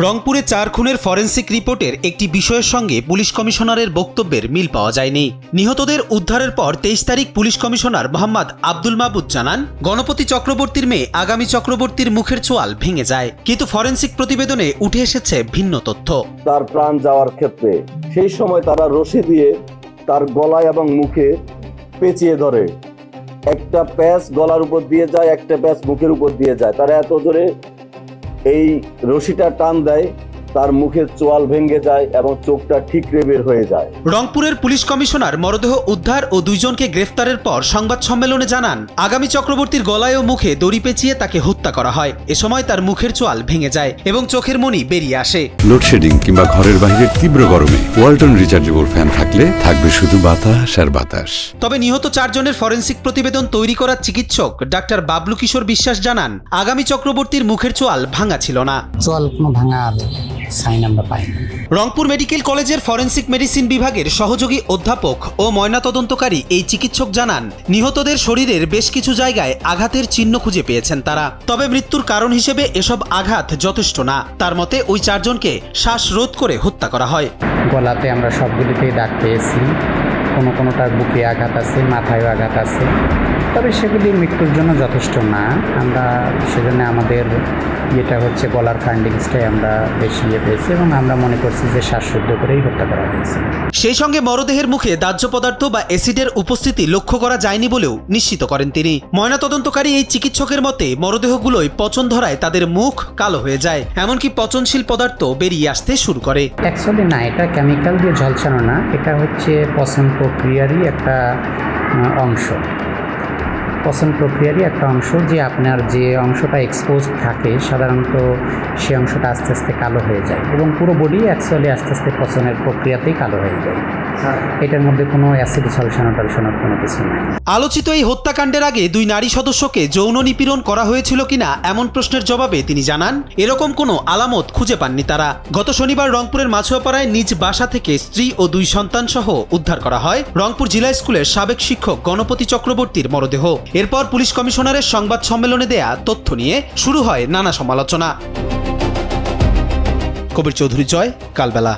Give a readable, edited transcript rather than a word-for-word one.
রংপুরে 4 খুনের ফরেন্সিক রিপোর্টের একটি বিষয়ের সঙ্গে পুলিশ কমিশনারের বক্তব্যের মিল পাওয়া যায়নি। নিহতদের উদ্ধারের পর 23 তারিখ পুলিশ কমিশনার মোহাম্মদ আব্দুল মাবুদ জানান, গণপতি চক্রবর্তীর মেয়ে আগামী চক্রবর্তীর মুখের চোয়াল ভেঙে যায়, কিন্তু ফরেন্সিক প্রতিবেদনে উঠে এসেছে ভিন্ন তথ্য। তার প্রাণ যাওয়ার ক্ষেত্রে সেই সময় তারা রশি দিয়ে তার গলায় এবং মুখে পেঁচিয়ে ধরে। একটা প্যাচ গলার উপর দিয়ে যায়, একটা প্যাচ মুখের উপর দিয়ে যায়। তারা এত জোরে এই রশিটা টান দেয়, তার মুখের চোয়াল ভেঙে যায় এবং চোখটা ঠিকরে বের হয়ে যায়। রংপুরের পুলিশ কমিশনার মরদেহ উদ্ধার ও 2 জনকে গ্রেফতারের পর সংবাদ সম্মেলনে জানান, আগামী চক্রবর্তীর গলায় ও মুখে দড়ি পেঁচিয়ে তাকে হত্যা করা হয়। এ সময় তার মুখের চোয়াল ভেঙে যায় এবং চোখের মণি বেরিয়ে আসে। লোডশেডিং কিংবা ঘরের বাইরের তীব্র গরমে ওয়ালটন রিচার্জেবল ফ্যান থাকলে থাকবে শুধু বাতাস আর বাতাস। তবে নিহত 4 জনের ফরেন্সিক প্রতিবেদন তৈরি করা চিকিৎসক ডাক্তার বাবলু কিশোর বিশ্বাস জানান, আগামী চক্রবর্তীর মুখের চোয়াল ভাঙা ছিল না। চোয়াল কোনো ভাঙা সাইন আমরা পাইনি। রংপুর মেডিকেল কলেজের ফরেন্সিক মেডিসিন বিভাগের সহযোগী অধ্যাপক ও ময়নাতদন্তকারী এই চিকিৎসক জানান, নিহতদের শরীরের বেশ কিছু জায়গায় আঘাতের চিহ্ন খুঁজে পেয়েছেন তারা। তবে মৃত্যুর কারণ হিসেবে এসব আঘাত যথেষ্ট না। তার মতে ওই 4 জনকে শ্বাসরোধ করে হত্যা করা হয়। গলাতে আমরা সবগুলিতেই দাগ পেয়েছি, কোনোটার বুকে আঘাত আছে, মাথায়ও আঘাত আছে। তবে সেগুলি মৃত্যুর জন্য যথেষ্ট না। আমরা সেজন্য আমাদের এটা হচ্ছে গলার ফাইন্ডিংসটাই আমরা বেশি পেয়েছি এবং আমরা মনে করছি যে শ্বাসরোধ করেই হত্যা করা হয়েছে। সেই সঙ্গে মরদেহের মুখে দাহ্য পদার্থ বা অ্যাসিডের উপস্থিতি লক্ষ্য করা যায়নি বলেও নিশ্চিত করেন তিনি। ময়নাতদন্তকারী এই চিকিৎসকের মতে মরদেহগুলোই পচন ধরায় তাদের মুখ কালো হয়ে যায়, এমনকি পচনশীল পদার্থ বেরিয়ে আসতে শুরু করে। অ্যাকচুয়ালি না, এটা কেমিক্যাল দিয়ে ঝলসানো না, এটা হচ্ছে পচন প্রক্রিয়ারই একটা অংশ। পচন প্রক্রিয়ারই একটা অংশ, যে আপনার যে অংশটা এক্সপোজ থাকে সাধারণত সে অংশটা আস্তে আস্তে কালো হয়ে যায় এবং পুরো বডি অ্যাকচুয়ালি আস্তে আস্তে পচনের প্রক্রিয়াতেই কালো হয়ে যায়। এটার মধ্যে কোনো অ্যাসিড ঝলসানোর কোনো কিছু নাই। আলোচিত এই হত্যাকাণ্ডের আগে 2 নারী সদস্যকে যৌন নিপীড়ন করা হয়েছিল কিনা এমন প্রশ্নের জবাবে তিনি জানান, এরকম কোনো আলামত খুঁজে পাননি তারা। গত শনিবার রংপুরের মাছুয়াপাড়ায় নিজ বাসা থেকে স্ত্রী ও 2 সন্তান সহ উদ্ধার করা হয় রংপুর জিলা স্কুলের সাবেক শিক্ষক গণপতি চক্রবর্তীর মরদেহ। এরপর পুলিশ কমিশনারের সংবাদ সম্মেলনে দেয়া তথ্য নিয়ে শুরু হয় নানা সমালোচনা। কবির চৌধুরী, জয়, কালবেলা।